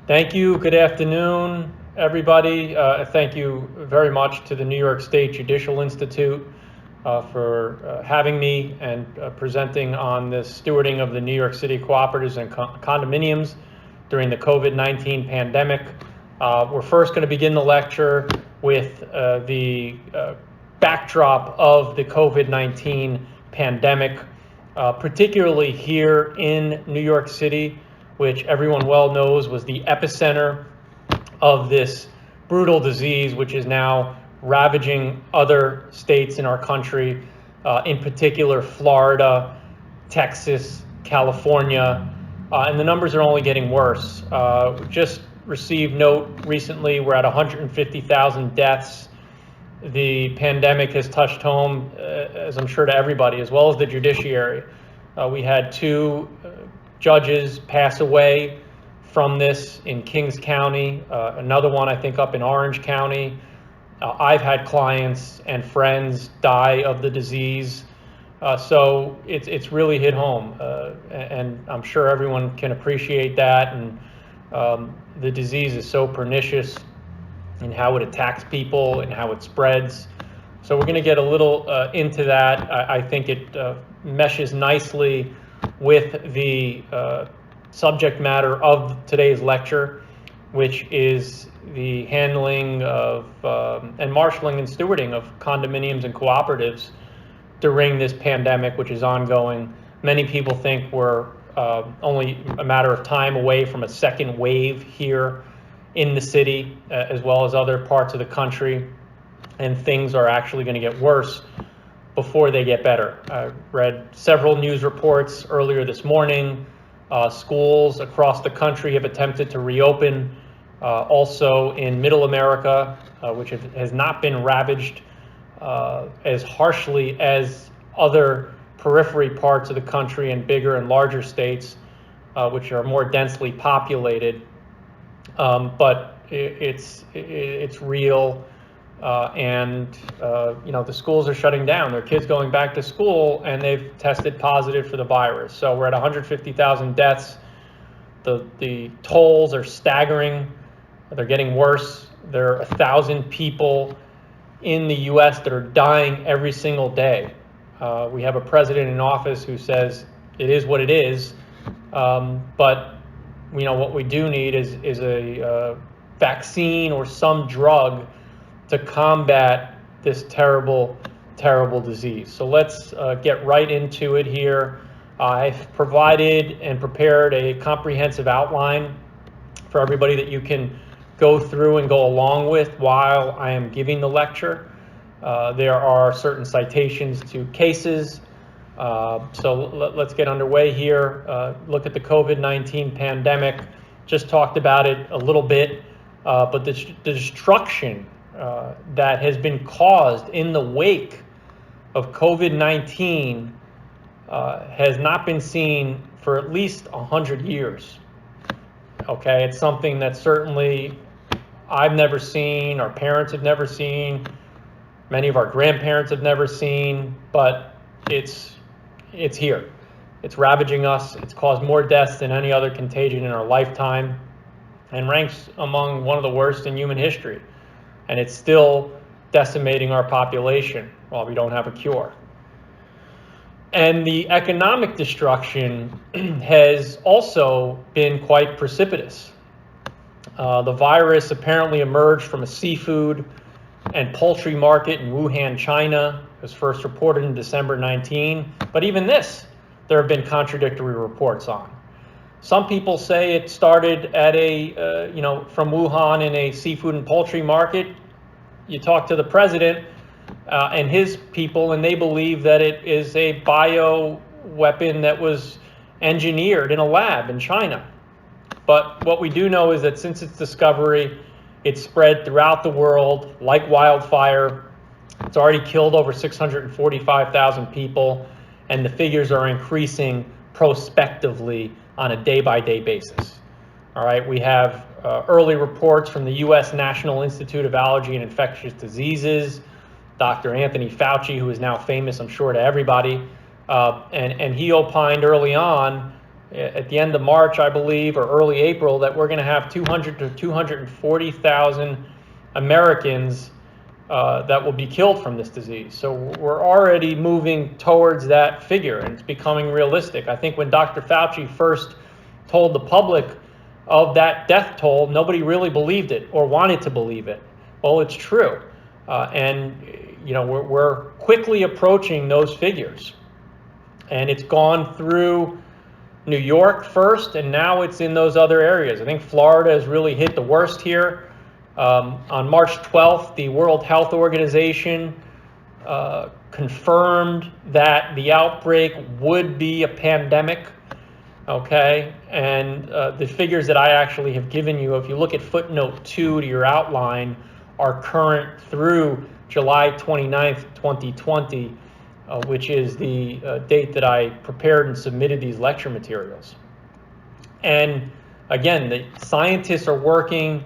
Thank you. Good afternoon, everybody. Thank you very much to the New York State Judicial Institute for having me and presenting on the stewarding of the New York City cooperatives and condominiums during the COVID-19 pandemic. We're first going to begin the lecture with the backdrop of the COVID-19 pandemic, particularly here in New York City, which everyone well knows was the epicenter of this brutal disease, which is now ravaging other states in our country, in particular Florida, Texas, California, and the numbers are only getting worse. Just received note recently, we're at 150,000 deaths. The pandemic has touched home, as I'm sure to everybody, as well as the judiciary. We had two judges pass away from this in Kings County, another one I think up in Orange County. I've had clients and friends die of the disease, so it's really hit home, and I'm sure everyone can appreciate that. And the disease is so pernicious in how it attacks people and how it spreads. So we're going to get a little into that. I think it meshes nicely with the subject matter of today's lecture, which is the handling of and marshaling and stewarding of condominiums and cooperatives during this pandemic, which is ongoing. Many people think we're only a matter of time away from a second wave here in the city, as well as other parts of the country, and things are actually going to get worse before they get better. I read several news reports earlier this morning. Schools across the country have attempted to reopen, also in Middle America, which has not been ravaged as harshly as other periphery parts of the country and bigger and larger states, which are more densely populated. But it's real. And the schools are shutting down. Their kids going back to school, and they've tested positive for the virus. So we're at 150,000 deaths. The tolls are staggering. They're getting worse. There are 1,000 people in the U.S. that are dying every single day. We have a president in office who says it is what it is. But what we do need is a vaccine or some drug to combat this terrible, terrible disease. So let's get right into it here. I've provided and prepared a comprehensive outline for everybody that you can go through and go along with while I am giving the lecture. There are certain citations to cases. So let's get underway here. Look at the COVID-19 pandemic. Just talked about it a little bit, but the destruction that has been caused in the wake of COVID-19 has not been seen for at least 100 years. Okay, it's something that certainly I've never seen, our parents have never seen, many of our grandparents have never seen, but it's here. It's ravaging us. It's caused more deaths than any other contagion in our lifetime and ranks among one of the worst in human history. And it's still decimating our population while we don't have a cure. And the economic destruction has also been quite precipitous. The virus apparently emerged from a seafood and poultry market in Wuhan, China. It was first reported in December 19, but even this, there have been contradictory reports on. Some people say it started at from Wuhan in a seafood and poultry market. You talk to the president and his people, and they believe that it is a bio weapon that was engineered in a lab in China. But what we do know is that since its discovery, it's spread throughout the world like wildfire. It's already killed over 645,000 people, and the figures are increasing prospectively on a day-by-day basis. All right, we have early reports from the U.S. National Institute of Allergy and Infectious Diseases, Dr. Anthony Fauci, who is now famous, I'm sure, to everybody, and he opined early on at the end of March, I believe, or early April, that we're going to have 200 to 240,000 Americans that will be killed from this disease. So we're already moving towards that figure, and it's becoming realistic. I think when Dr. Fauci first told the public of that death toll, nobody really believed it or wanted to believe it. Well, it's true. And we're quickly approaching those figures. And it's gone through New York first, and now it's in those other areas. I think Florida has really hit the worst here. On March 12th, the World Health Organization confirmed that the outbreak would be a pandemic. Okay, and the figures that I actually have given you, if you look at footnote 2 to your outline, are current through July 29th, 2020, which is the date that I prepared and submitted these lecture materials. And again, the scientists are working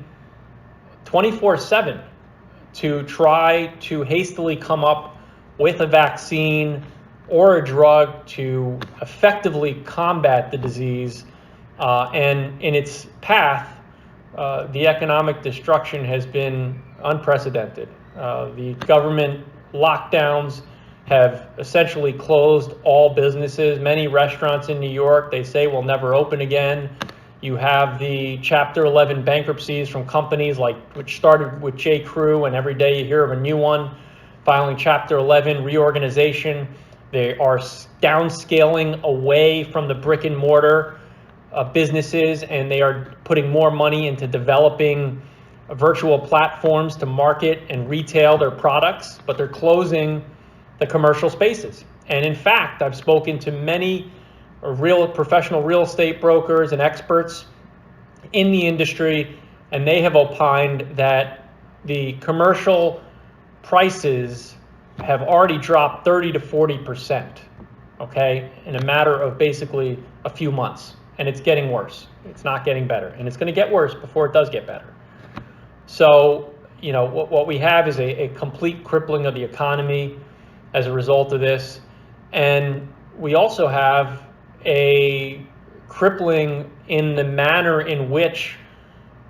24/7 to try to hastily come up with a vaccine or a drug to effectively combat the disease. And in its path, the economic destruction has been unprecedented. The government lockdowns have essentially closed all businesses. Many restaurants in New York, they say, will never open again. You have the Chapter 11 bankruptcies from companies which started with J. Crew, and every day you hear of a new one filing Chapter 11 reorganization. They are downscaling away from the brick and mortar businesses, and they are putting more money into developing virtual platforms to market and retail their products, but they're closing the commercial spaces. And in fact, I've spoken to many professional real estate brokers and experts in the industry, and they have opined that the commercial prices have already dropped 30 to 40%, okay, in a matter of basically a few months. And it's getting worse. It's not getting better. And it's going to get worse before it does get better. So, what we have is a complete crippling of the economy as a result of this. And we also have a crippling in the manner in which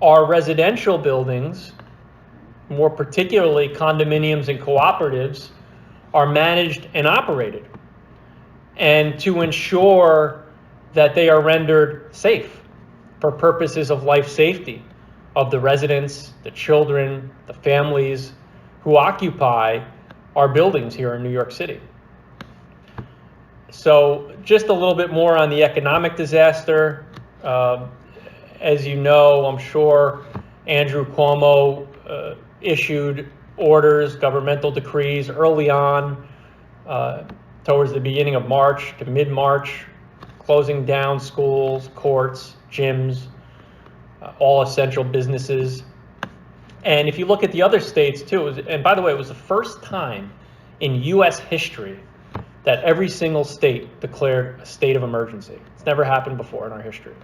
our residential buildings, more particularly condominiums and cooperatives, are managed and operated, and to ensure that they are rendered safe for purposes of life safety of the residents, the children, the families who occupy our buildings here in New York City. So just a little bit more on the economic disaster. As you know, I'm sure Andrew Cuomo issued orders, governmental decrees early on, towards the beginning of March to mid-March, closing down schools, courts, gyms, all essential businesses. And if you look at the other states too, and by the way, it was the first time in U.S. history that every single state declared a state of emergency. It's never happened before in our history.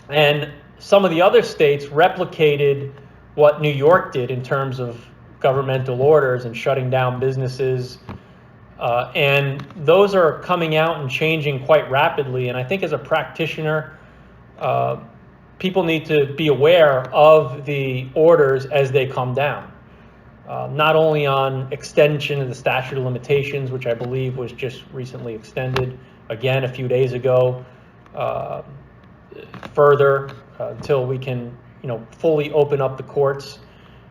And some of the other states replicated what New York did in terms of governmental orders and shutting down businesses. And those are coming out and changing quite rapidly. And I think as a practitioner, people need to be aware of the orders as they come down. Not only on extension of the statute of limitations, which I believe was just recently extended again a few days ago, further until we can fully open up the courts.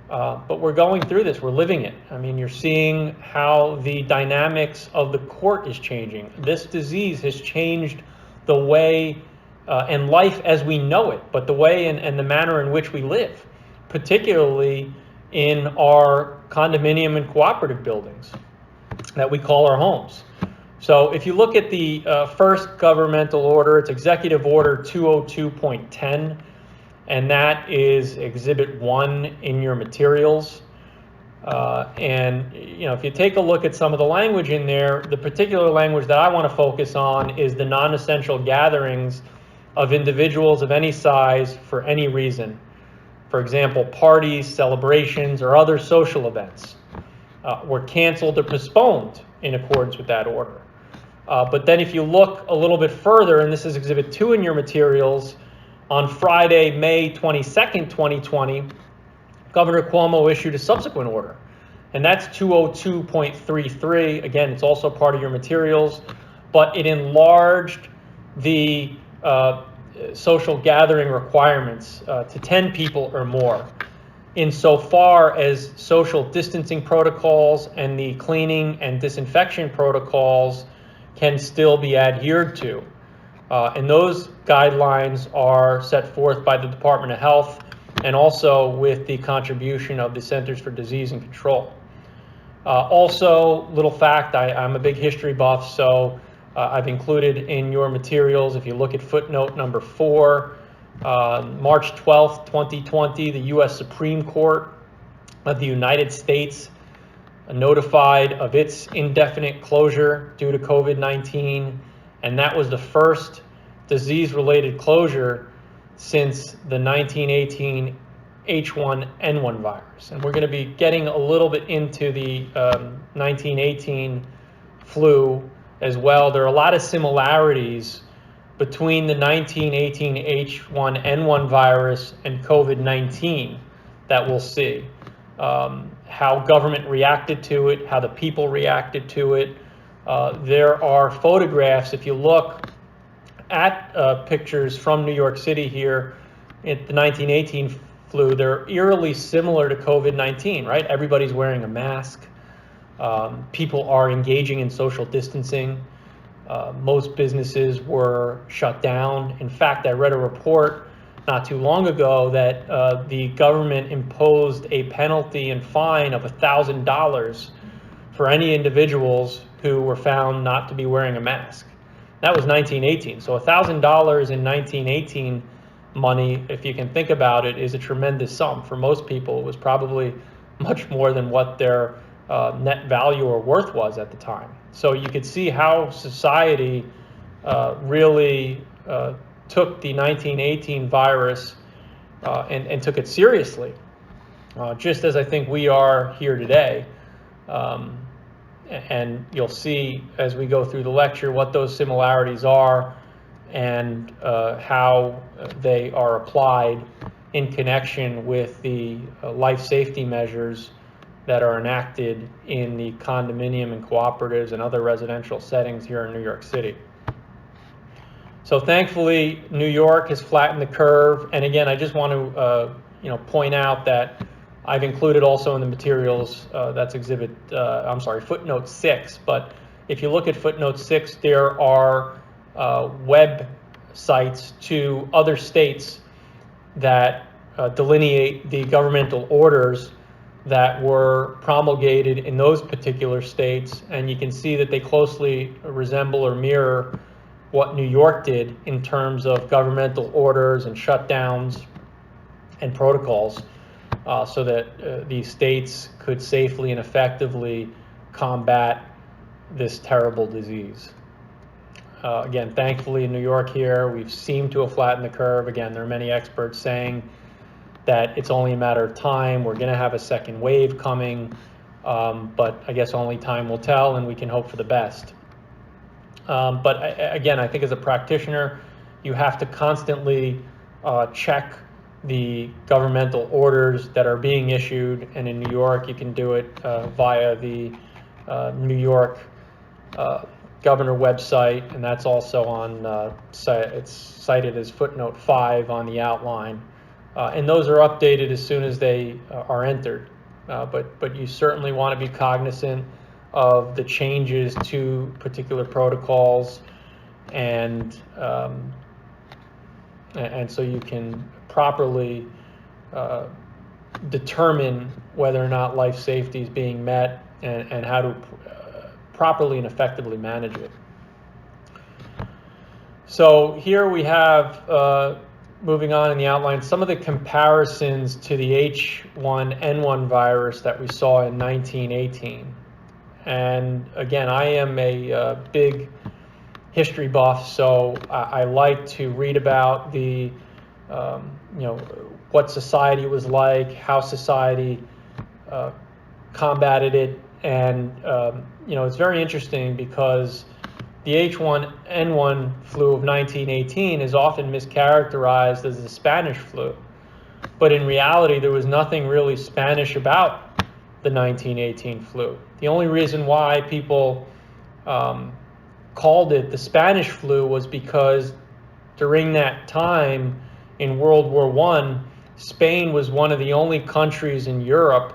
But we're going through this, we're living it. I mean, you're seeing how the dynamics of the court is changing. This disease has changed the way and life as we know it, but the way and the manner in which we live, particularly in our condominium and cooperative buildings that we call our homes. So if you look at the first governmental order, it's Executive Order 202.10, and that is Exhibit 1 in your materials. And if you take a look at some of the language in there, the particular language that I want to focus on is the non-essential gatherings of individuals of any size for any reason. For example, parties, celebrations, or other social events were canceled or postponed in accordance with that order. But then if you look a little bit further, and this is Exhibit 2 in your materials, on Friday, May 22nd, 2020, Governor Cuomo issued a subsequent order, and that's 202.33. Again, it's also part of your materials, but it enlarged the social gathering requirements to 10 people or more, insofar as social distancing protocols and the cleaning and disinfection protocols can still be adhered to. And those guidelines are set forth by the Department of Health and also with the contribution of the Centers for Disease and Control. Also, little fact, I'm a big history buff, so I've included in your materials, if you look at footnote number 4, March 12th, 2020, the U.S. Supreme Court of the United States notified of its indefinite closure due to COVID-19, and that was the first disease-related closure since the 1918 H1N1 virus. And we're going to be getting a little bit into the 1918 flu as well. There are a lot of similarities between the 1918 H1N1 virus and COVID-19 that we'll see. How government reacted to it, how the people reacted to it. There are photographs, if you look at pictures from New York City here at the 1918 flu, they're eerily similar to COVID-19, right? Everybody's wearing a mask. People are engaging in social distancing. Most businesses were shut down. In fact, I read a report not too long ago that the government imposed a penalty and fine of $1,000 for any individuals who were found not to be wearing a mask. That was 1918. So $1,000 in 1918 money, if you can think about it, is a tremendous sum. For most people, it was probably much more than what their net value or worth was at the time. So you could see how society really took the 1918 virus and took it seriously, just as I think we are here today. And you'll see as we go through the lecture what those similarities are and how they are applied in connection with the life safety measures that are enacted in the condominium and cooperatives and other residential settings here in New York City. So thankfully, New York has flattened the curve. And again, I just want to point out that I've included also in the materials, that's footnote 6. But if you look at footnote 6, there are web sites to other states that delineate the governmental orders that were promulgated in those particular states. And you can see that they closely resemble or mirror what New York did in terms of governmental orders and shutdowns and protocols, so that these states could safely and effectively combat this terrible disease. Again, thankfully in New York here, we've seemed to have flattened the curve. Again, there are many experts saying that it's only a matter of time. We're going to have a second wave coming, but I guess only time will tell, and we can hope for the best. But again, I think as a practitioner, you have to constantly check the governmental orders that are being issued. And in New York, you can do it via the New York governor website, and that's also on, it's cited as footnote 5 on the outline. And those are updated as soon as they are entered. But you certainly want to be cognizant of the changes to particular protocols, and so you can properly determine whether or not life safety is being met and how to properly and effectively manage it. So here we have, moving on in the outline, some of the comparisons to the H1N1 virus that we saw in 1918. And again, I am a big history buff, so I like to read about the, what society was like, how society combated it. And, it's very interesting because the H1N1 flu of 1918 is often mischaracterized as the Spanish flu. But in reality, there was nothing really Spanish about the 1918 flu. The only reason why people called it the Spanish flu was because during that time in World War I, Spain was one of the only countries in Europe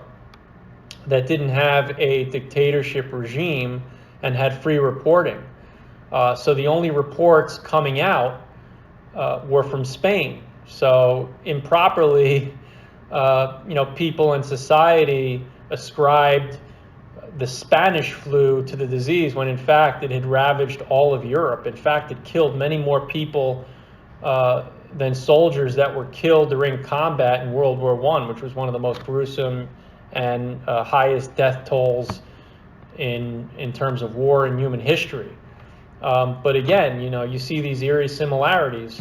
that didn't have a dictatorship regime and had free reporting. So the only reports coming out were from Spain. So improperly, people in society ascribed the Spanish flu to the disease when in fact it had ravaged all of Europe. In fact, it killed many more people than soldiers that were killed during combat in World War I, which was one of the most gruesome and highest death tolls in terms of war in human history. But again, you see these eerie similarities.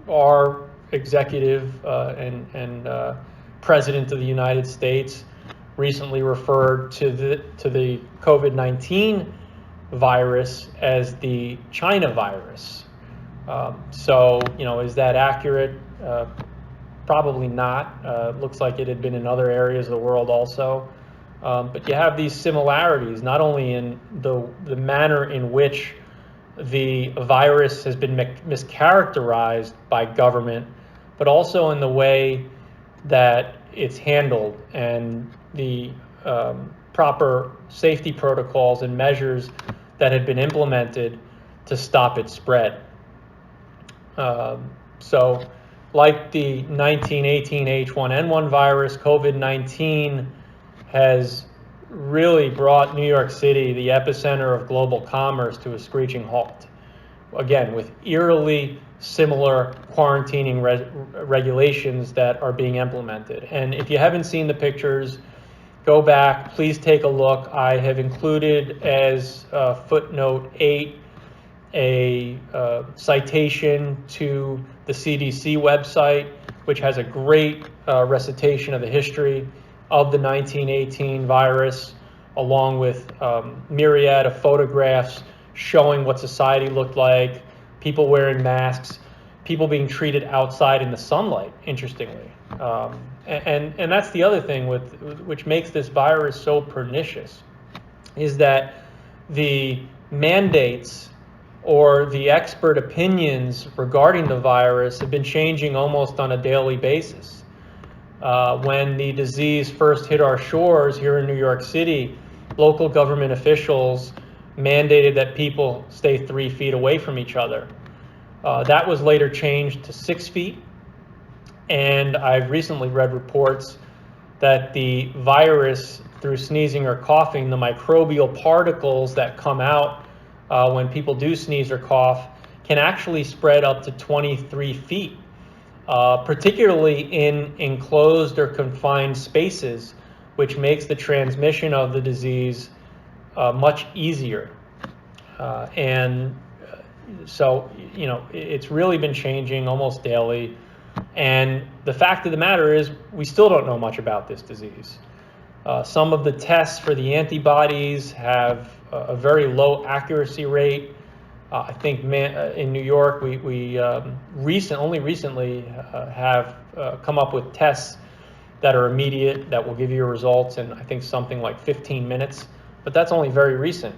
Our executive and president of the United States recently referred to the COVID-19 virus as the China virus. Is that accurate? Probably not. Looks like it had been in other areas of the world also. But you have these similarities, not only in the manner in which the virus has been mischaracterized by government, but also in the way that it's handled and the proper safety protocols and measures that had been implemented to stop its spread. So like the 1918 H1N1 virus, COVID-19 has really brought New York City, the epicenter of global commerce, to a screeching halt. Again, with eerily similar quarantining regulations that are being implemented. And if you haven't seen the pictures, go back, please take a look. I have included as footnote 8 a citation to the CDC website, which has a great recitation of the history of the 1918 virus, along with myriad of photographs showing what society looked like, people wearing masks, people being treated outside in the sunlight, interestingly. And that's the other thing which makes this virus so pernicious, is that the mandates or the expert opinions regarding the virus have been changing almost on a daily basis. When the disease first hit our shores here in New York City, local government officials mandated that people stay 3 feet away from each other. That was later changed to 6 feet. And I've recently read reports that the virus, through sneezing or coughing, the microbial particles that come out when people do sneeze or cough, can actually spread up to 23 feet, particularly in enclosed or confined spaces, which makes the transmission of the disease much easier. So, it's really been changing almost daily. And the fact of the matter is, we still don't know much about this disease. Some of the tests for the antibodies have a very low accuracy rate. I think in New York, we only recently have come up with tests that are immediate, that will give you results in, I think, something like 15 minutes. But that's only very recent.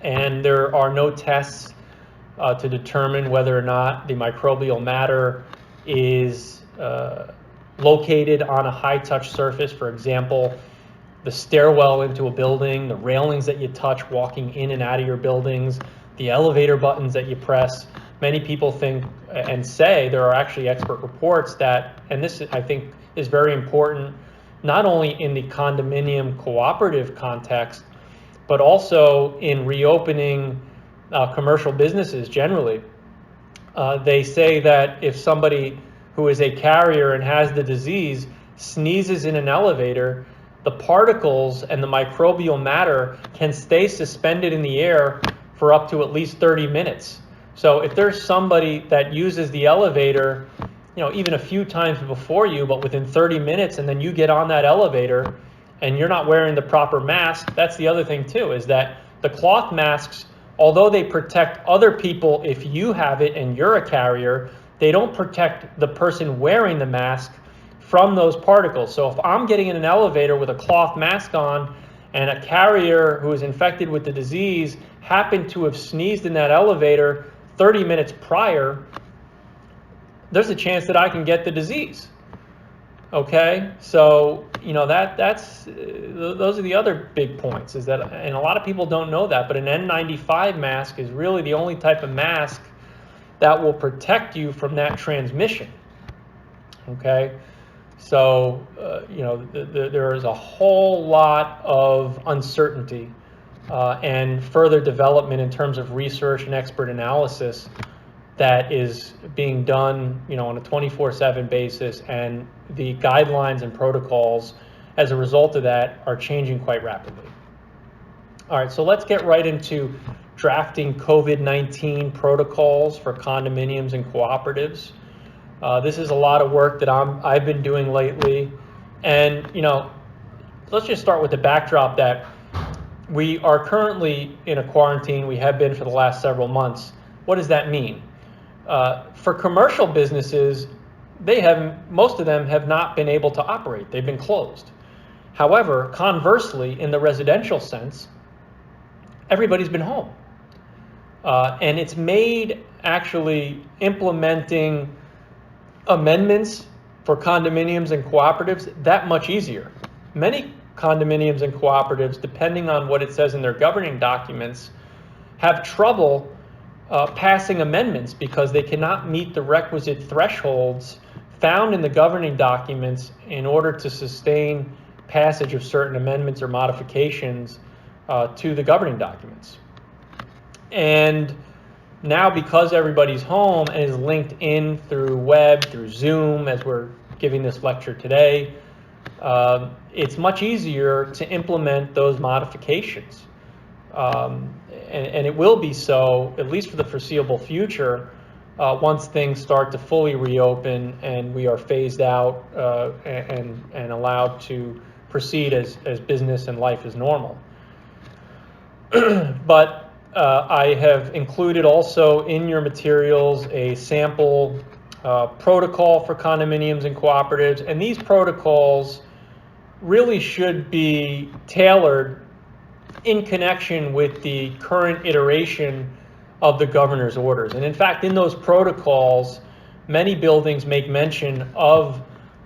And there are no tests to determine whether or not the microbial matter is located on a high-touch surface. For example, the stairwell into a building, the railings that you touch walking in and out of your buildings, the elevator buttons that you press. Many people think and say, there are actually expert reports that, and this I think is very important, not only in the condominium cooperative context, but also in reopening commercial businesses generally. They say that if somebody who is a carrier and has the disease sneezes in an elevator, the particles and the microbial matter can stay suspended in the air for up to at least 30 minutes. So if there's somebody that uses the elevator, even a few times before you, but within 30 minutes, and then you get on that elevator and you're not wearing the proper mask, that's the other thing too, is that The cloth masks, although they protect other people if you have it and you're a carrier, they don't protect the person wearing the mask from those particles. So if I'm getting in an elevator with a cloth mask on and a carrier who is infected with the disease happened to have sneezed in that elevator 30 minutes prior, there's a chance that I can get the disease. Okay, so those are the other big points, is that, and a lot of people don't know that, but an N95 mask is really the only type of mask that will protect you from that transmission. Okay, so there is a whole lot of uncertainty and further development in terms of research and expert analysis that is being done, on a 24/7 basis, and the guidelines and protocols as a result of that are changing quite rapidly. All right, so let's get right into drafting COVID-19 protocols for condominiums and cooperatives. This is a lot of work that I've been doing lately, and let's just start with the backdrop that we are currently in a quarantine. We have been for the last several months. What does that mean? For commercial businesses, most of them have not been able to operate. They've been closed. However, conversely, in the residential sense, everybody's been home. And it's made actually implementing amendments for condominiums and cooperatives that much easier. Many condominiums and cooperatives, depending on what it says in their governing documents, have trouble passing amendments because they cannot meet the requisite thresholds found in the governing documents in order to sustain passage of certain amendments or modifications to the governing documents. And now, because everybody's home and is linked in through web, through Zoom, as we're giving this lecture today, it's much easier to implement those modifications. And it will be so, at least for the foreseeable future, once things start to fully reopen and we are phased out and allowed to proceed as business and life as normal. But I have included also in your materials a sample protocol for condominiums and cooperatives, and these protocols really should be tailored in connection with the current iteration of the governor's orders. And in fact, in those protocols, many buildings make mention of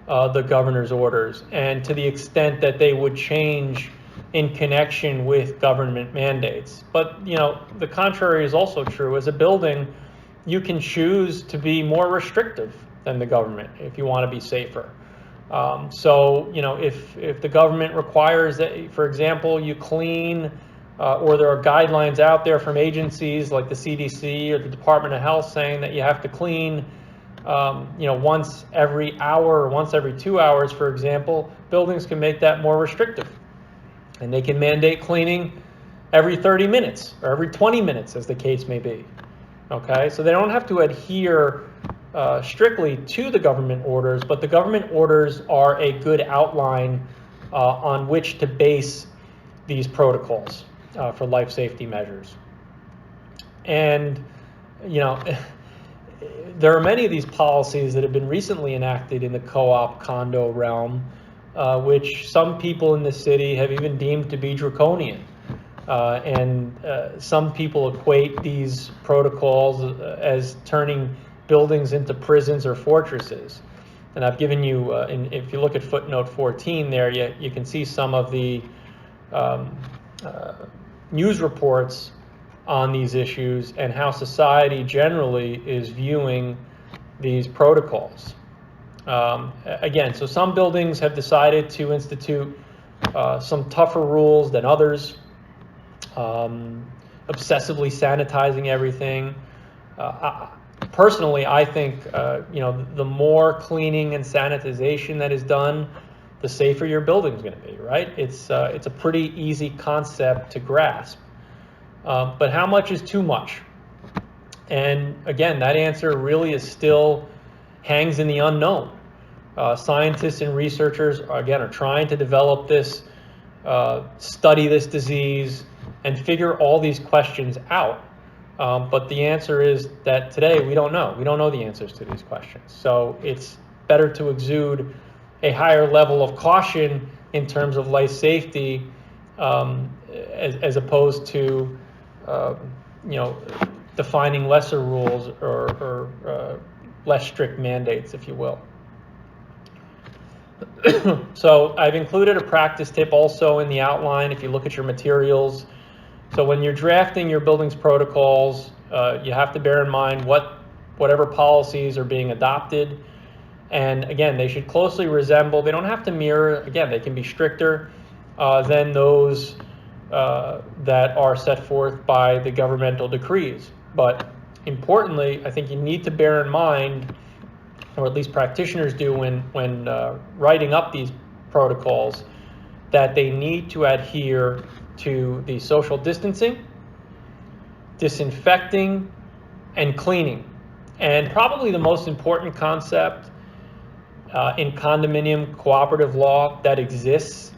the governor's orders, and to the extent that they would change in connection with government mandates. But the contrary is also true. As a building, you can choose to be more restrictive than the government if you want to be safer. So if the government requires that, for example, you clean, or there are guidelines out there from agencies like the CDC or the Department of Health saying that you have to clean once every hour or once every 2 hours, for example, buildings can make that more restrictive. And they can mandate cleaning every 30 minutes or every 20 minutes, as the case may be. Okay, so they don't have to adhere strictly to the government orders, but the government orders are a good outline on which to base these protocols for life safety measures. And there are many of these policies that have been recently enacted in the co-op condo realm, which some people in the city have even deemed to be draconian. And some people equate these protocols as turning buildings into prisons or fortresses. And I've given you, if you look at footnote 14 there, you can see some of the news reports on these issues and how society generally is viewing these protocols. Again, so some buildings have decided to institute some tougher rules than others, obsessively sanitizing everything. Personally, I think the more cleaning and sanitization that is done, the safer your building is going to be, right? It's a pretty easy concept to grasp. But how much is too much? And again, that answer really is still hangs in the unknown. Scientists and researchers, again, are trying to develop this, study this disease, and figure all these questions out. But the answer is that today we don't know. We don't know the answers to these questions. So it's better to exude a higher level of caution in terms of life safety, as opposed to, defining lesser rules or less strict mandates, if you will. So I've included a practice tip also in the outline if you look at your materials. So when you're drafting your buildings protocols, you have to bear in mind whatever policies are being adopted. And again, they should closely resemble, they don't have to mirror, again, they can be stricter than those that are set forth by the governmental decrees. But importantly, I think you need to bear in mind, or at least practitioners do when writing up these protocols, that they need to adhere to the social distancing, disinfecting, and cleaning. And probably the most important concept in condominium cooperative law that exists,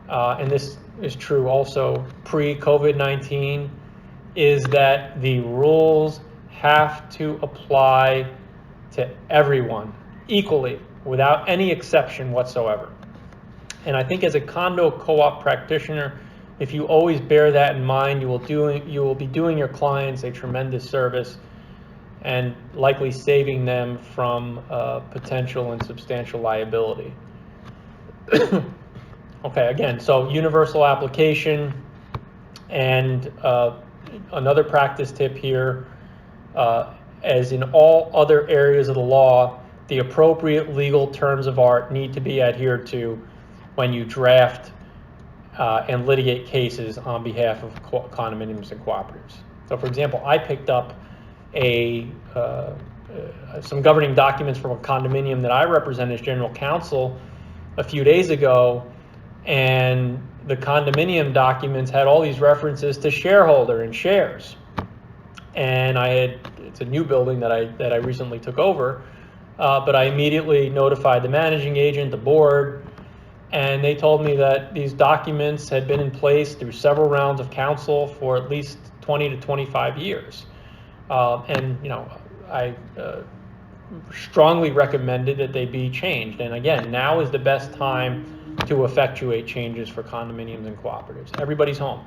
and this is true also pre-COVID-19, is that the rules have to apply to everyone equally, without any exception whatsoever. And I think as a condo co-op practitioner, if you always bear that in mind, you will be doing your clients a tremendous service and likely saving them from potential and substantial liability. Okay, again, so universal application, and another practice tip here, as in all other areas of the law, the appropriate legal terms of art need to be adhered to when you draft and litigate cases on behalf of condominiums and cooperatives. So for example, I picked up some governing documents from a condominium that I represent as general counsel a few days ago, and the condominium documents had all these references to shareholder and shares. And it's a new building that I recently took over, but I immediately notified the managing agent, the board, and they told me that these documents had been in place through several rounds of counsel for at least 20 to 25 years. And I strongly recommended that they be changed. And again, now is the best time to effectuate changes for condominiums and cooperatives. Everybody's home,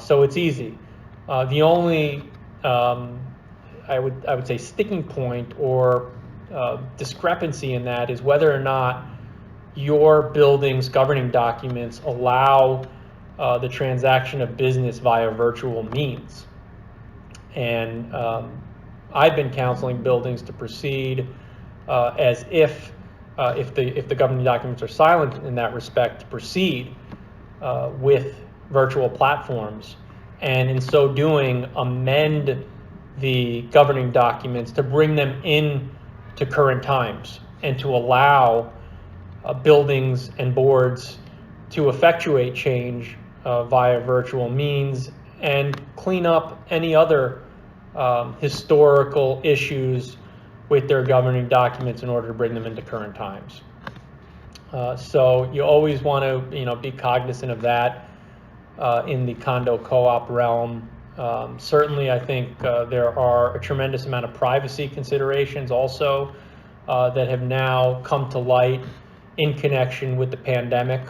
so it's easy. The only I would say sticking point or discrepancy in that is whether or not your building's governing documents allow the transaction of business via virtual means. And I've been counseling buildings to proceed as if the governing documents are silent in that respect, to proceed with virtual platforms, and in so doing amend the governing documents to bring them in to current times and to allow buildings and boards to effectuate change via virtual means and clean up any other historical issues with their governing documents in order to bring them into current times. So you always want to be cognizant of that in the condo co-op realm. Certainly, I think there are a tremendous amount of privacy considerations also that have now come to light in connection with the pandemic,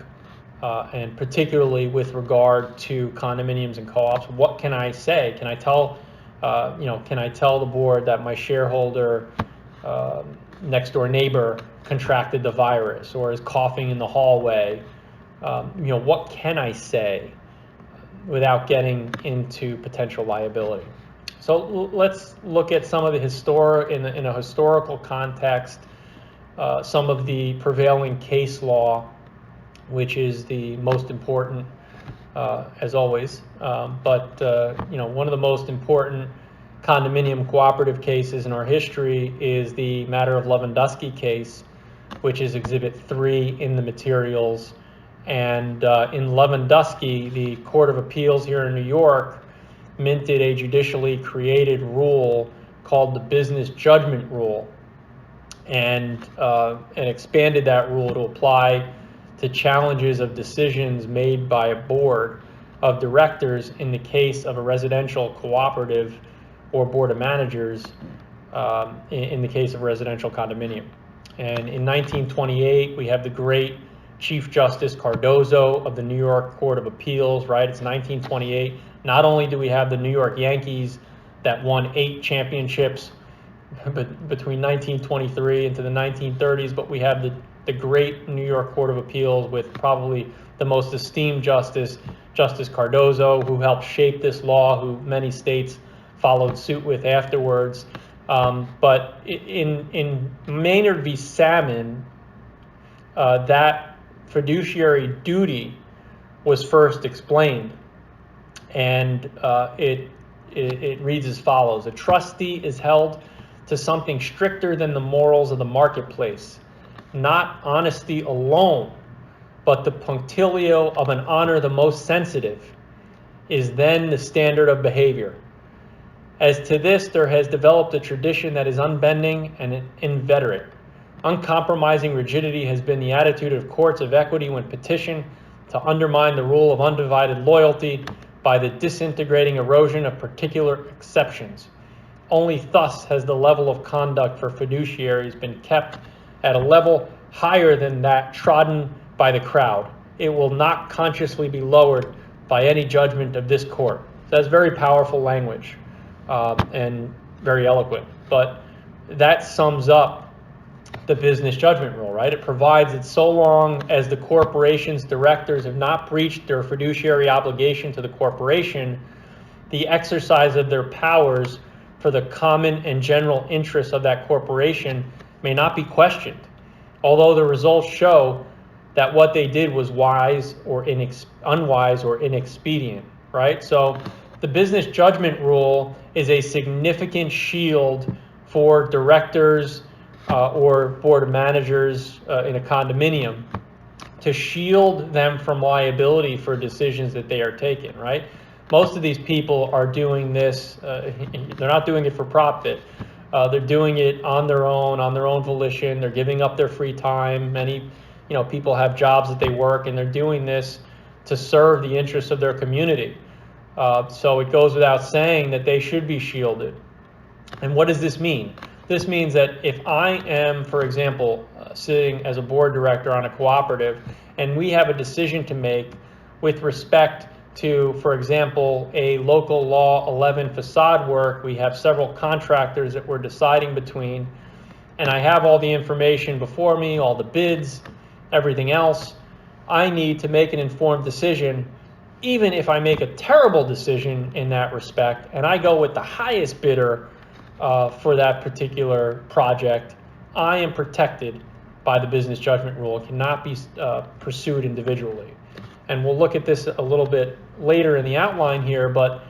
and particularly with regard to condominiums and co-ops. What can I say? Can I tell the board that my shareholder next door neighbor contracted the virus or is coughing in the hallway? What can I say without getting into potential liability? So let's look at some of the in a historical context, some of the prevailing case law, which is the most important, as always. But one of the most important condominium cooperative cases in our history is the matter of Lewandowski case, which is Exhibit 3 in the materials. And in Lewandowski, the Court of Appeals here in New York minted a judicially created rule called the Business Judgment Rule, and expanded that rule to apply to challenges of decisions made by a board of directors in the case of a residential cooperative or board of managers in the case of a residential condominium. And in 1928, we have the great Chief Justice Cardozo of the New York Court of Appeals, right? It's 1928. Not only do we have the New York Yankees that won 8 championships between 1923 into the 1930s, but we have the great New York Court of Appeals with probably the most esteemed justice, Justice Cardozo, who helped shape this law, who many states followed suit with afterwards. But in Maynard v. Salmon, that fiduciary duty was first explained, and it reads as follows: a trustee is held to something stricter than the morals of the marketplace. Not honesty alone, but the punctilio of an honor the most sensitive is then the standard of behavior. As to this, there has developed a tradition that is unbending and inveterate. Uncompromising rigidity has been the attitude of courts of equity when petitioned to undermine the rule of undivided loyalty by the disintegrating erosion of particular exceptions. Only thus has the level of conduct for fiduciaries been kept at a level higher than that trodden by the crowd. It will not consciously be lowered by any judgment of this court. So that's very powerful language and very eloquent. But that sums up the business judgment rule, right? It provides that so long as the corporation's directors have not breached their fiduciary obligation to the corporation, the exercise of their powers for the common and general interests of that corporation may not be questioned, although the results show that what they did was wise or unwise or inexpedient, right? So the business judgment rule is a significant shield for directors or board of managers in a condominium to shield them from liability for decisions that they are taking, right? Most of these people are doing this, they're not doing it for profit. They're doing it on their own volition. They're giving up their free time. Many, people have jobs that they work, and they're doing this to serve the interests of their community. So it goes without saying that they should be shielded. And what does this mean? This means that if I am, for example, sitting as a board director on a cooperative, and we have a decision to make with respect to, for example, a local law 11 facade work, we have several contractors that we're deciding between, and I have all the information before me, all the bids, everything else. I need to make an informed decision. Even if I make a terrible decision in that respect, and I go with the highest bidder for that particular project, I am protected by the business judgment rule. It cannot be pursued individually. And we'll look at this a little bit later in the outline here, but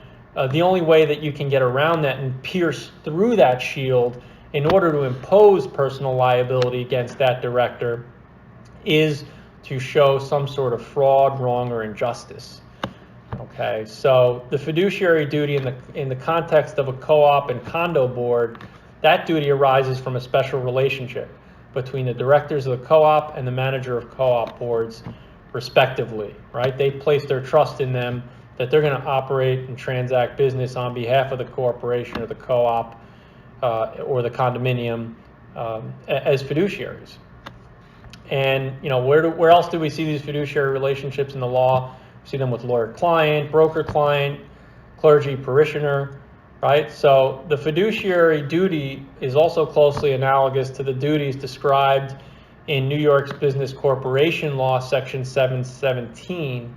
the only way that you can get around that and pierce through that shield in order to impose personal liability against that director is to show some sort of fraud, wrong, or injustice. Okay, so the fiduciary duty in the context of a co-op and condo board, that duty arises from a special relationship between the directors of the co-op and the manager of co-op boards, respectively, right? They place their trust in them that they're going to operate and transact business on behalf of the corporation or the co-op or the condominium as fiduciaries. And where else do we see these fiduciary relationships in the law? We see them with lawyer-client, broker-client, clergy-parishioner, right? So the fiduciary duty is also closely analogous to the duties described in New York's Business Corporation Law, Section 717,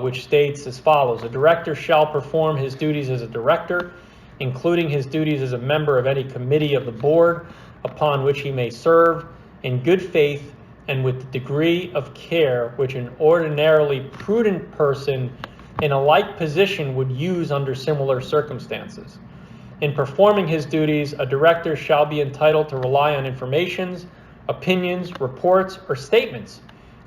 which states as follows: a director shall perform his duties as a director, including his duties as a member of any committee of the board upon which he may serve, in good faith and with the degree of care which an ordinarily prudent person in a like position would use under similar circumstances. In performing his duties, a director shall be entitled to rely on informations, opinions, reports, or statements,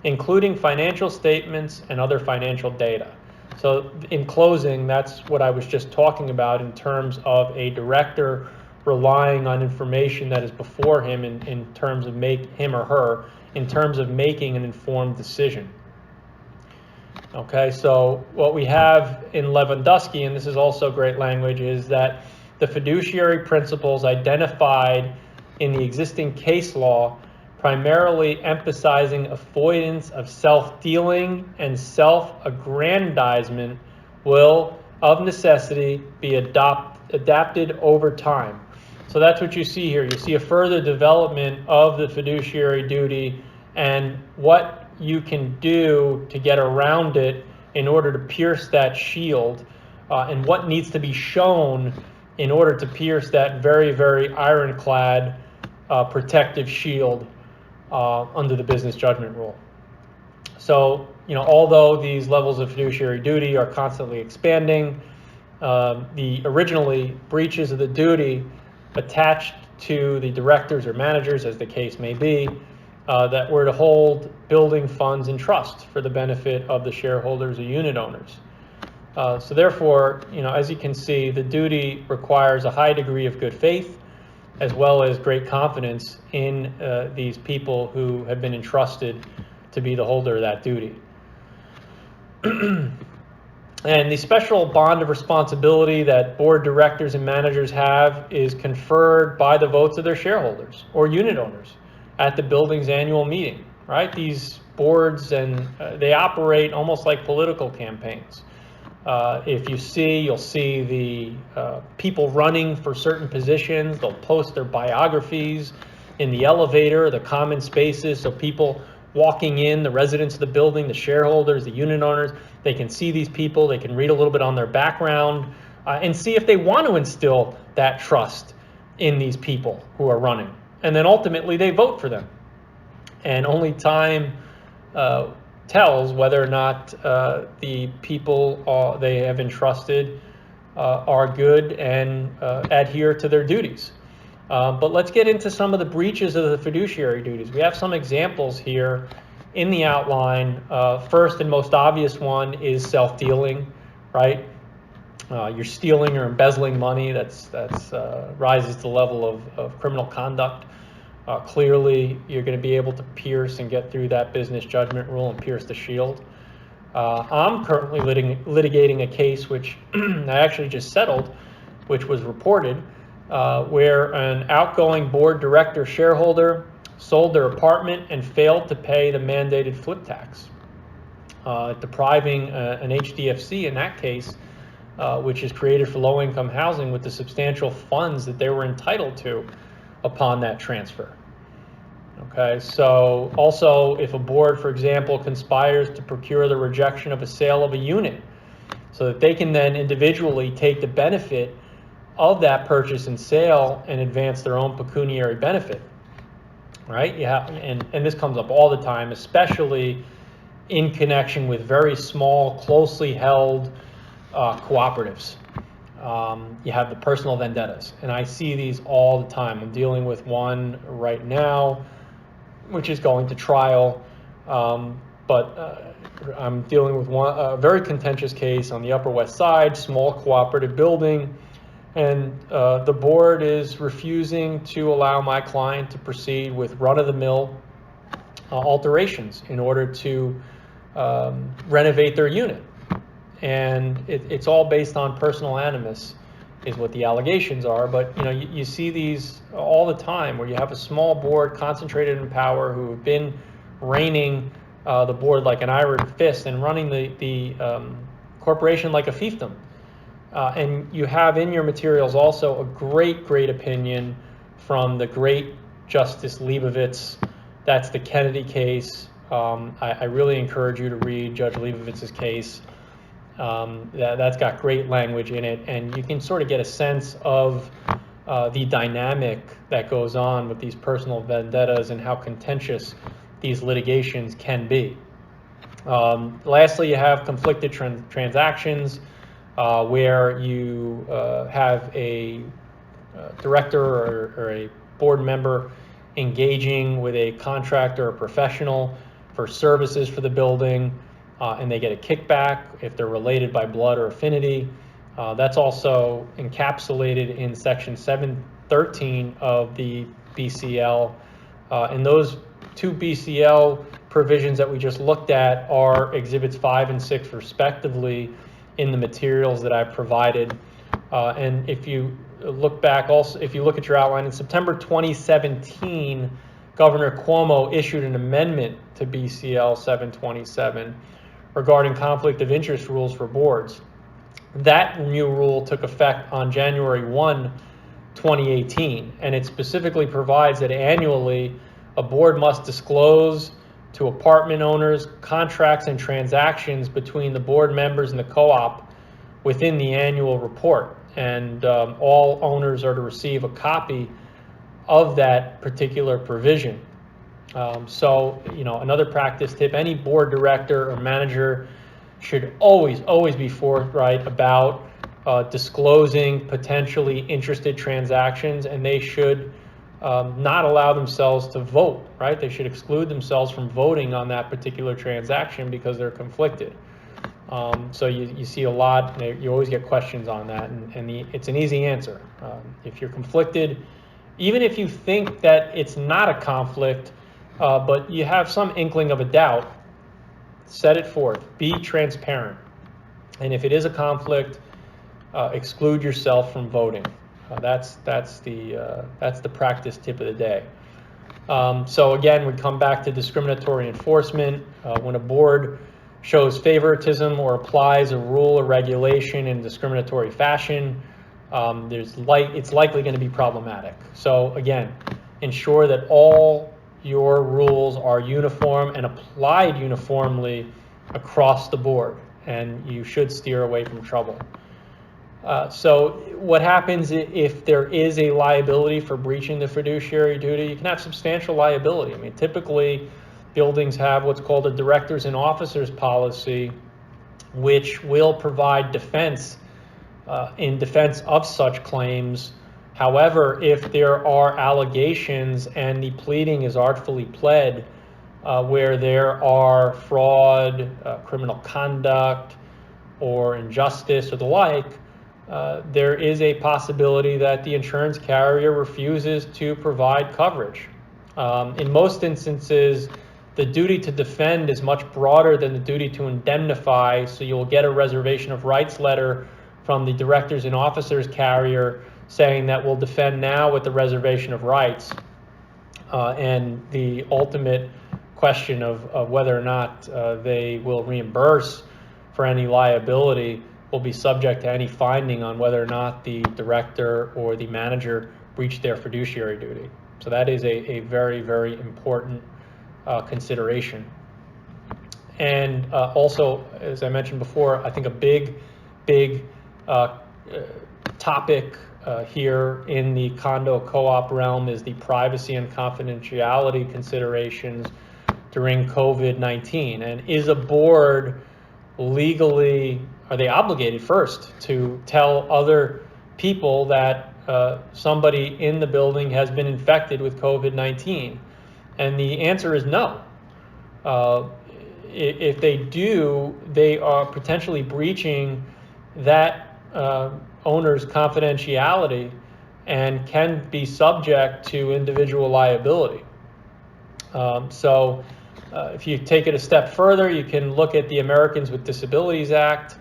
including financial statements and other financial data. So in closing, that's what I was just talking about in terms of a director relying on information that is before him in terms of him or her, in terms of making an informed decision. Okay, so what we have in Lewandowski, and this is also great language, is that the fiduciary principles identified in the existing case law, primarily emphasizing avoidance of self-dealing and self-aggrandizement, will, of necessity, be adapted over time. So that's what you see here. You see a further development of the fiduciary duty and what you can do to get around it in order to pierce that shield, and what needs to be shown in order to pierce that very, very ironclad protective shield under the business judgment rule. So, although these levels of fiduciary duty are constantly expanding, the originally breaches of the duty attached to the directors or managers, as the case may be, that were to hold building funds in trust for the benefit of the shareholders or unit owners. So therefore, as you can see, the duty requires a high degree of good faith, as well as great confidence in these people who have been entrusted to be the holder of that duty. And the special bond of responsibility that board directors and managers have is conferred by the votes of their shareholders or unit owners at the building's annual meeting, right? These boards, and they operate almost like political campaigns. If you see, you'll see the people running for certain positions. They'll post their biographies in the elevator, the common spaces, so people walking in, the residents of the building, the shareholders, the unit owners, they can see these people, they can read a little bit on their background, and see if they want to instill that trust in these people who are running. And then ultimately they vote for them. And only time tells whether or not the people they have entrusted are good and adhere to their duties. But let's get into some of the breaches of the fiduciary duties. We have some examples here in the outline. First and most obvious one is self-dealing, right? You're stealing or embezzling money. That's rises to the level of criminal conduct. Clearly, you're going to be able to pierce and get through that business judgment rule and pierce the shield. I'm currently litigating a case which I actually just settled, which was reported, where an outgoing board director shareholder sold their apartment and failed to pay the mandated flip tax, depriving an HDFC in that case, which is created for low-income housing, with the substantial funds that they were entitled to upon that transfer. Okay, so also if a board, for example, conspires to procure the rejection of a sale of a unit so that they can then individually take the benefit of that purchase and sale and advance their own pecuniary benefit, right? Yeah, and this comes up all the time, especially in connection with very small, closely held cooperatives. You have the personal vendettas, and I see these all the time. I'm dealing with one right now, which is going to trial, but I'm dealing with a very contentious case on the Upper West Side, small cooperative building, and the board is refusing to allow my client to proceed with run-of-the-mill alterations in order to renovate their unit. And it's all based on personal animus, is what the allegations are. But you see these all the time, where you have a small board concentrated in power who have been reigning the board like an iron fist and running the corporation like a fiefdom. And you have in your materials also a great opinion from the great Justice Leibovitz. That's the Kennedy case. I really encourage you to read Judge Leibovitz's case. That's got great language in it, and you can sort of get a sense of the dynamic that goes on with these personal vendettas and how contentious these litigations can be. Lastly, you have conflicted transactions, where you have a director or a board member engaging with a contractor or professional for services for the building, and they get a kickback if they're related by blood or affinity. That's also encapsulated in Section 713 of the BCL. And those two BCL provisions that we just looked at are Exhibits 5 and 6 respectively in the materials that I provided. And if you look back also, if you look at your outline, in September 2017, Governor Cuomo issued an amendment to BCL 727 regarding conflict of interest rules for boards. That new rule took effect on January 1, 2018, and it specifically provides that annually a board must disclose to apartment owners contracts and transactions between the board members and the co-op within the annual report. And all owners are to receive a copy of that particular provision. So, another practice tip, any board director or manager should always be forthright about disclosing potentially interested transactions, and they should not allow themselves to vote, right? They should exclude themselves from voting on that particular transaction because they're conflicted. So you see a lot, you always get questions on that, and it's an easy answer. If you're conflicted, even if you think that it's not a conflict, but you have some inkling of a doubt, set it forth, be transparent. And if it is a conflict, exclude yourself from voting. That's the practice tip of the day. So again, we come back to discriminatory enforcement. When a board shows favoritism or applies a rule or regulation in discriminatory fashion, it's likely going to be problematic. So again, ensure that all your rules are uniform and applied uniformly across the board, and you should steer away from trouble. So what happens if there is a liability for breaching the fiduciary duty? You can have substantial liability. I mean, typically buildings have what's called a directors and officers policy, which will provide defense in defense of such claims. However, if there are allegations and the pleading is artfully pled, where there are fraud, criminal conduct, or injustice or the like, there is a possibility that the insurance carrier refuses to provide coverage. In most instances, the duty to defend is much broader than the duty to indemnify, so you'll get a reservation of rights letter from the directors and officers carrier saying that we'll defend now with the reservation of rights. And the ultimate question of whether or not they will reimburse for any liability will be subject to any finding on whether or not the director or the manager breached their fiduciary duty. So that is a very, very important consideration. And also, as I mentioned before, I think a big topic here in the condo co-op realm is the privacy and confidentiality considerations during COVID-19. And is a board legally, are they obligated first to tell other people that somebody in the building has been infected with COVID-19? And the answer is no. If they do, they are potentially breaching that owner's confidentiality and can be subject to individual liability. So if you take it a step further, you can look at the Americans with Disabilities Act,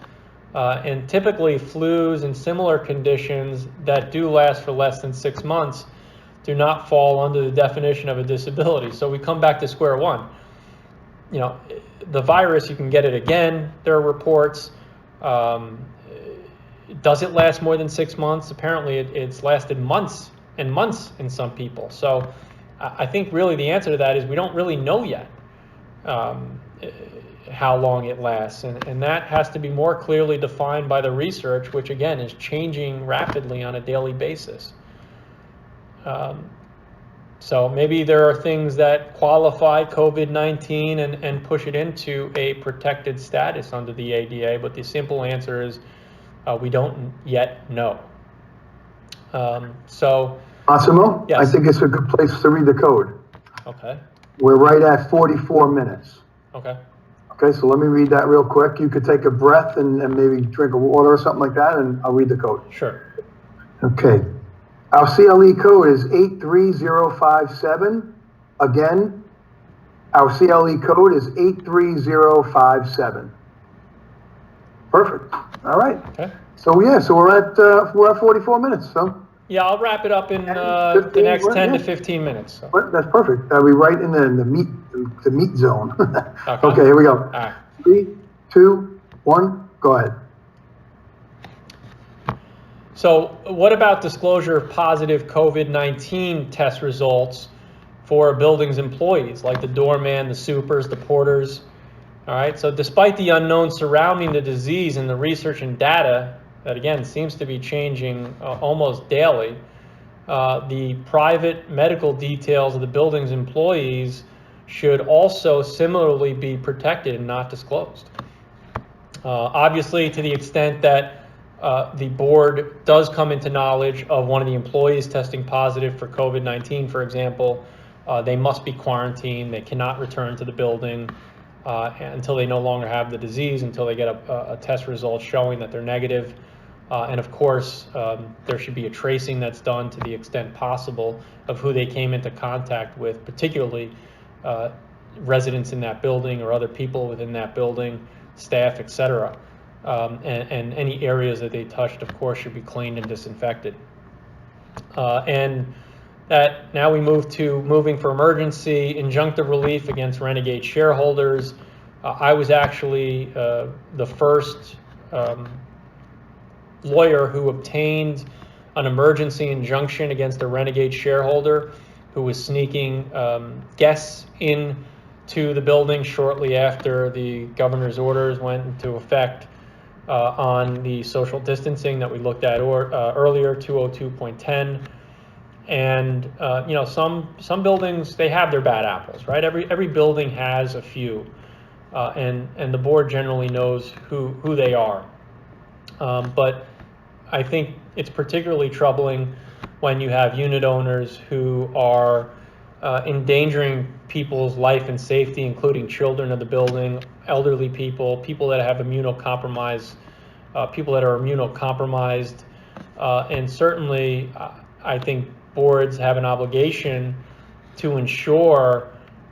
and typically flus and similar conditions that do last for less than 6 months do not fall under the definition of a disability. So we come back to square one. The virus, you can get it again. There are reports. Does it last more than 6 months? Apparently it's lasted months and months in some people. So I think really the answer to that is we don't really know yet how long it lasts. And that has to be more clearly defined by the research, which again is changing rapidly on a daily basis. So maybe there are things that qualify COVID-19 and push it into a protected status under the ADA, but the simple answer is we don't yet know. So, Massimo, yes. I think it's a good place to read the code. Okay. We're right at 44 minutes. Okay. Okay, so let me read that real quick. You could take a breath and maybe drink a water or something like that, and I'll read the code. Sure. Okay. Our CLE code is 83057. Again, Our CLE code is 83057. Perfect. All right. Okay. So yeah, so we're at 44 minutes. So Yeah, I'll wrap it up in 10, the 15, next 10 to yeah. 15 minutes. So. That's perfect. We right in the meat zone. Okay. Okay, here we go. All right. 3, 2, 1, go ahead. So what about disclosure of positive COVID-19 test results for a building's employees, like the doorman, the supers, the porters? All right, so despite the unknown surrounding the disease and the research and data that, again, seems to be changing almost daily, the private medical details of the building's employees should also similarly be protected and not disclosed. Obviously, to the extent that the board does come into knowledge of one of the employees testing positive for COVID-19, for example, they must be quarantined. They cannot return to the building until they no longer have the disease, until they get a test result showing that they're negative. And of course, there should be a tracing that's done to the extent possible of who they came into contact with, particularly residents in that building or other people within that building, staff, etc. And any areas that they touched, of course, should be cleaned and disinfected. And that now we moving for emergency injunctive relief against renegade shareholders. I was actually the first lawyer who obtained an emergency injunction against a renegade shareholder who was sneaking guests into the building shortly after the governor's orders went into effect on the social distancing that we looked at earlier, 202.10. And you know, some buildings, they have their bad apples, right? Every building has a few, and the board generally knows who they are. But I think it's particularly troubling when you have unit owners who are endangering people's life and safety, including children of the building, elderly people, people that have immunocompromised, and certainly I think boards have an obligation to ensure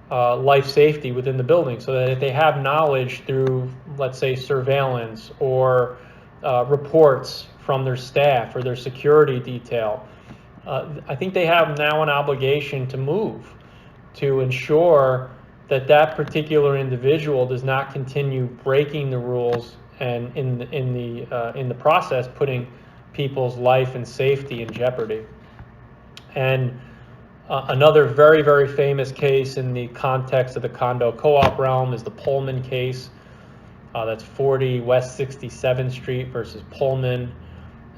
life safety within the building, so that if they have knowledge through, let's say, surveillance or reports from their staff or their security detail, I think they have now an obligation to move to ensure that that particular individual does not continue breaking the rules and in the process putting people's life and safety in jeopardy. And another very, very famous case in the context of the condo co-op realm is the Pullman case. That's 40 West 67th Street versus Pullman.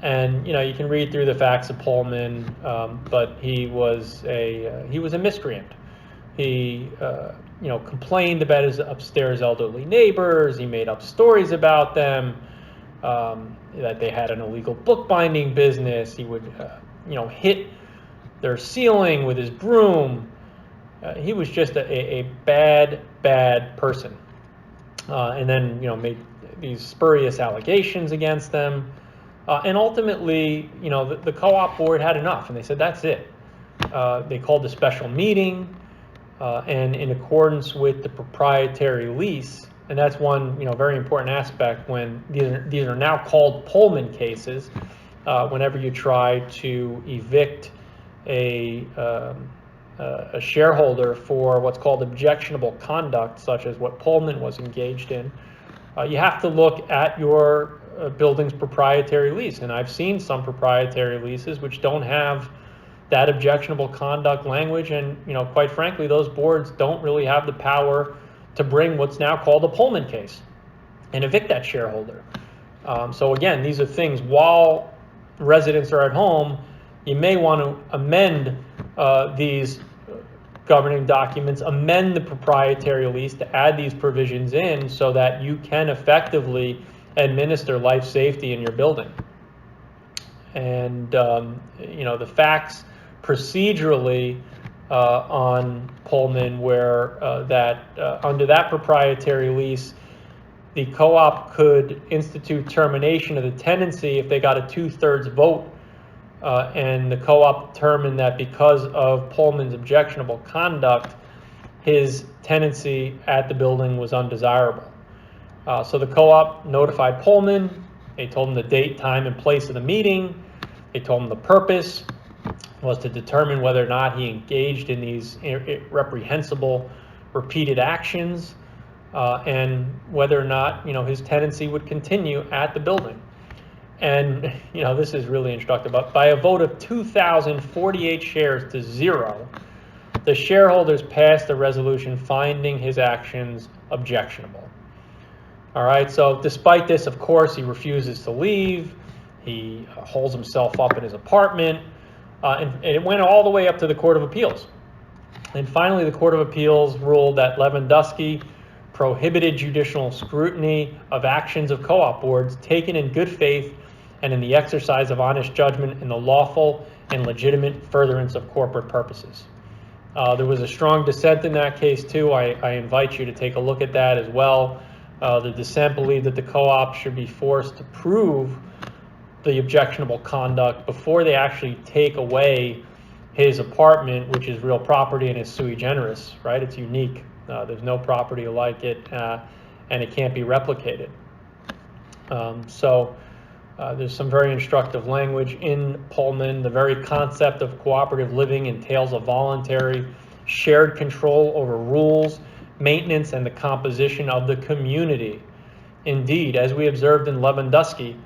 And you know, you can read through the facts of Pullman, but he was a miscreant. He you know, complained about his upstairs elderly neighbors. He made up stories about them, that they had an illegal bookbinding business. He would you know, hit their ceiling with his broom. He was just a bad person. And then, you know, made these spurious allegations against them. And ultimately, you know, the co-op board had enough, and they said, that's it. They called a special meeting, and in accordance with the proprietary lease, and that's one, you know, very important aspect when these are now called Pullman cases, whenever you try to evict a shareholder for what's called objectionable conduct, such as what Pullman was engaged in, you have to look at your building's proprietary lease. And I've seen some proprietary leases which don't have that objectionable conduct language, and you know, quite frankly, those boards don't really have the power to bring what's now called a Pullman case and evict that shareholder. So again, these are things, while residents are at home, you may want to amend these governing documents, amend the proprietary lease to add these provisions in so that you can effectively administer life safety in your building. And you know, the facts procedurally on Pullman where under that proprietary lease, the co-op could institute termination of the tenancy if they got a 2/3 vote. And the co-op determined that because of Pullman's objectionable conduct, his tenancy at the building was undesirable. So the co-op notified Pullman. They told him the date, time, and place of the meeting. They told him the purpose was to determine whether or not he engaged in these reprehensible repeated actions, and whether or not, his tenancy would continue at the building. And, this is really instructive. But by a vote of 2,048 shares to 0, the shareholders passed a resolution finding his actions objectionable. All right, so despite this, of course, he refuses to leave. He holds himself up in his apartment, and it went all the way up to the Court of Appeals. And finally, the Court of Appeals ruled that Lewandowski prohibited judicial scrutiny of actions of co-op boards taken in good faith and in the exercise of honest judgment in the lawful and legitimate furtherance of corporate purposes. There was a strong dissent in that case too. I invite you to take a look at that as well. The dissent believed that the co-op should be forced to prove the objectionable conduct before they actually take away his apartment, which is real property and is sui generis, right? It's unique. There's no property like it, and it can't be replicated. So there's some very instructive language in Pullman. The very concept of cooperative living entails a voluntary shared control over rules, maintenance, and the composition of the community. Indeed, as we observed in Lewandowski,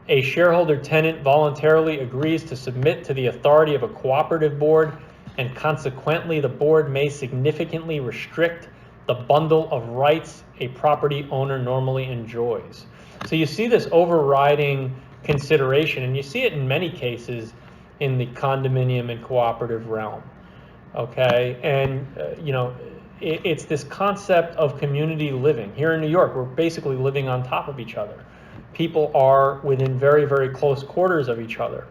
a shareholder tenant voluntarily agrees to submit to the authority of a cooperative board, and consequently the board may significantly restrict the bundle of rights a property owner normally enjoys. So you see this overriding consideration, and you see it in many cases in the condominium and cooperative realm. Okay, and it's this concept of community living. Here in New York, we're basically living on top of each other. People are within very, very close quarters of each other.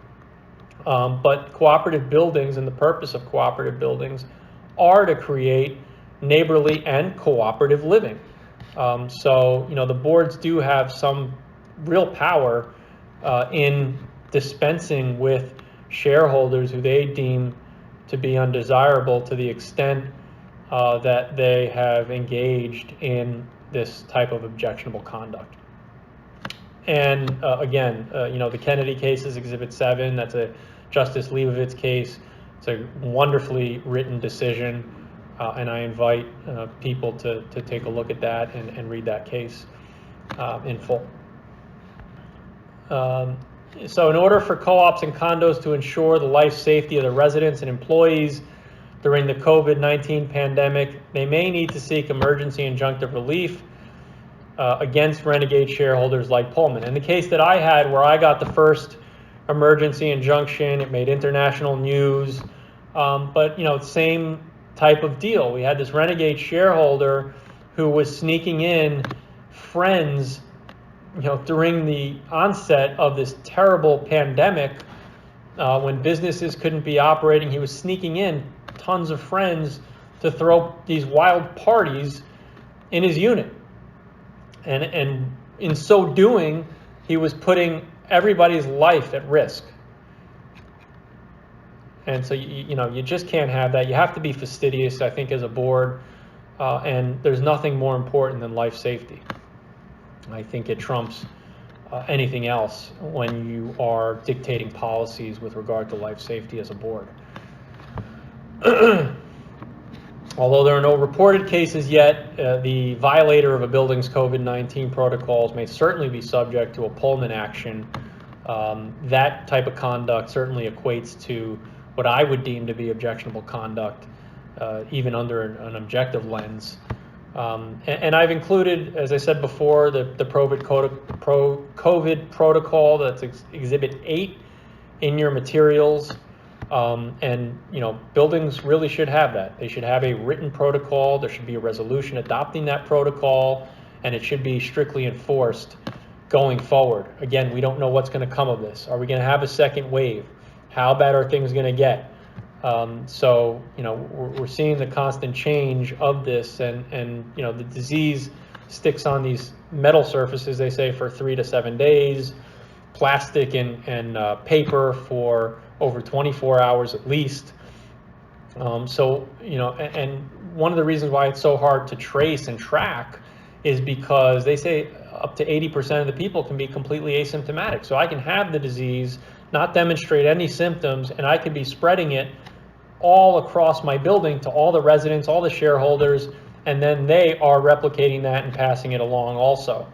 But cooperative buildings, and the purpose of cooperative buildings, are to create neighborly and cooperative living. So the boards do have some real power in dispensing with shareholders who they deem to be undesirable, to the extent that they have engaged in this type of objectionable conduct. And again, the Kennedy case is Exhibit 7. That's a Justice Leibovitz case. It's a wonderfully written decision, and I invite people to take a look at that and read that case in full. So in order for co-ops and condos to ensure the life safety of the residents and employees during the COVID-19 pandemic, they may need to seek emergency injunctive relief against renegade shareholders like Pullman. In the case that I had, where I got the first emergency injunction, it made international news, but same type of deal. We had this renegade shareholder who was sneaking in friends, during the onset of this terrible pandemic, when businesses couldn't be operating. He was sneaking in tons of friends to throw these wild parties in his unit. And in so doing, he was putting everybody's life at risk. And so, you just can't have that. You have to be fastidious, I think, as a board. And there's nothing more important than life safety. I think it trumps anything else when you are dictating policies with regard to life safety as a board. Although there are no reported cases yet, the violator of a building's COVID-19 protocols may certainly be subject to a Pullman action. That type of conduct certainly equates to what I would deem to be objectionable conduct, even under an objective lens. And I've included, as I said before, the COVID protocol, that's Exhibit 8 in your materials. And buildings really should have that. They should have a written protocol. There should be a resolution adopting that protocol, and it should be strictly enforced going forward. Again, we don't know what's going to come of this. Are we going to have a second wave? How bad are things going to get? So we're seeing the constant change of this, and the disease sticks on these metal surfaces, they say, for 3 to 7 days, plastic and paper for over 24 hours at least. So, and one of the reasons why it's so hard to trace and track is because they say up to 80% of the people can be completely asymptomatic. So I can have the disease, not demonstrate any symptoms, and I could be spreading it all across my building to all the residents, all the shareholders, and then they are replicating that and passing it along also.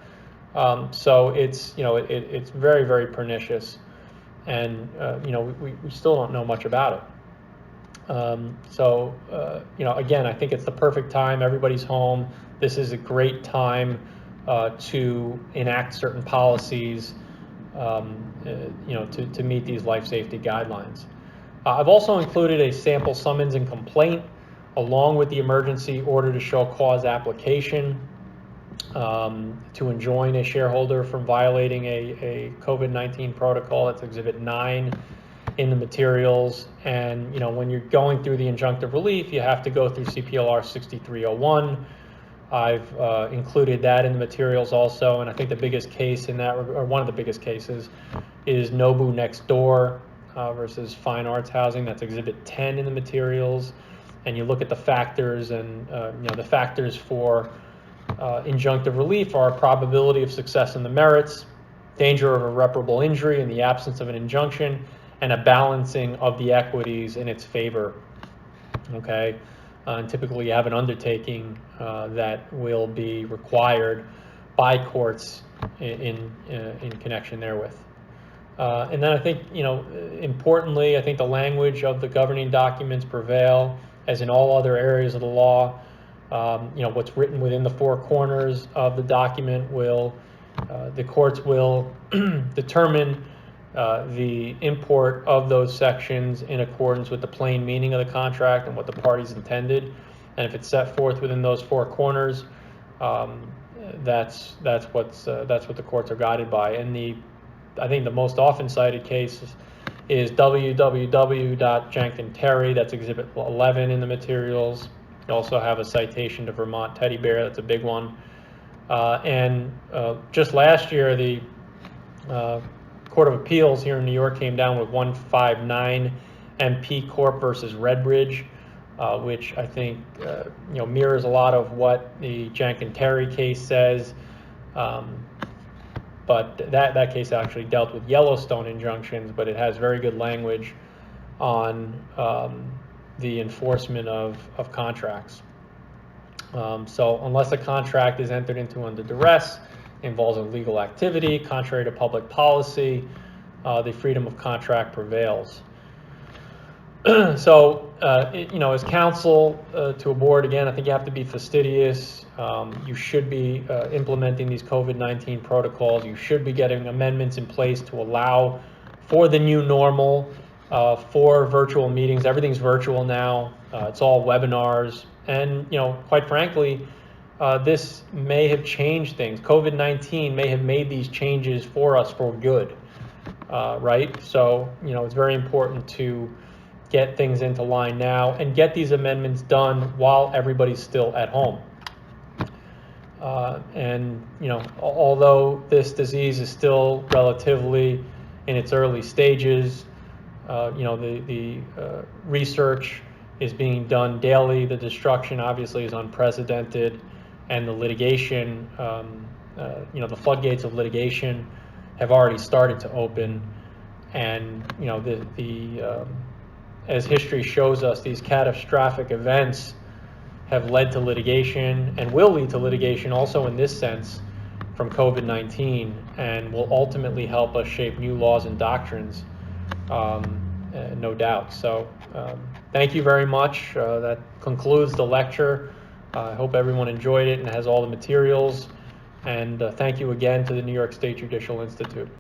So it's, it's very, very pernicious, and we still don't know much about it. Again, I think it's the perfect time. Everybody's home. This is a great time to enact certain policies, to meet these life safety guidelines. I've also included a sample summons and complaint along with the emergency order to show cause application to enjoin a shareholder from violating a COVID-19 protocol. That's Exhibit 9 in the materials. And when you're going through the injunctive relief, you have to go through CPLR 6301. I've included that in the materials also, and I think the biggest case in that, or one of the biggest cases, is Nobu Next Door versus Fine Arts Housing. That's Exhibit 10 in the materials. And you look at the factors, and the factors for injunctive relief are probability of success in the merits, danger of irreparable injury in the absence of an injunction, and a balancing of the equities in its favor. Okay, and typically you have an undertaking that will be required by courts in connection therewith. And then I think, importantly, I think the language of the governing documents prevail, as in all other areas of the law. What's written within the four corners of the document the courts will determine the import of those sections in accordance with the plain meaning of the contract and what the parties intended. And if it's set forth within those four corners, that's what the courts are guided by. And I think the most often cited case is www.Jenkins-Terry. That's Exhibit 11 in the materials. You also have a citation to Vermont Teddy Bear. That's a big one. And just last year, the Court of Appeals here in New York came down with 159 MP Corp versus Redbridge, which I think mirrors a lot of what the Jenkins-Terry case says. But that case actually dealt with Yellowstone injunctions, but it has very good language on the enforcement of contracts. So unless a contract is entered into under duress, involves illegal activity, contrary to public policy, the freedom of contract prevails. So, as counsel to a board, again, I think you have to be fastidious. You should be implementing these COVID-19 protocols. You should be getting amendments in place to allow for the new normal, for virtual meetings. Everything's virtual now. It's all webinars. And, quite frankly, this may have changed things. COVID-19 may have made these changes for us for good, right? So, it's very important to get things into line now and get these amendments done while everybody's still at home. Although this disease is still relatively in its early stages, the research is being done daily. The destruction obviously is unprecedented, and the litigation, the floodgates of litigation have already started to open. And as history shows us, these catastrophic events have led to litigation and will lead to litigation also in this sense from COVID-19, and will ultimately help us shape new laws and doctrines, no doubt. So thank you very much. That concludes the lecture. I hope everyone enjoyed it and has all the materials. And thank you again to the New York State Judicial Institute.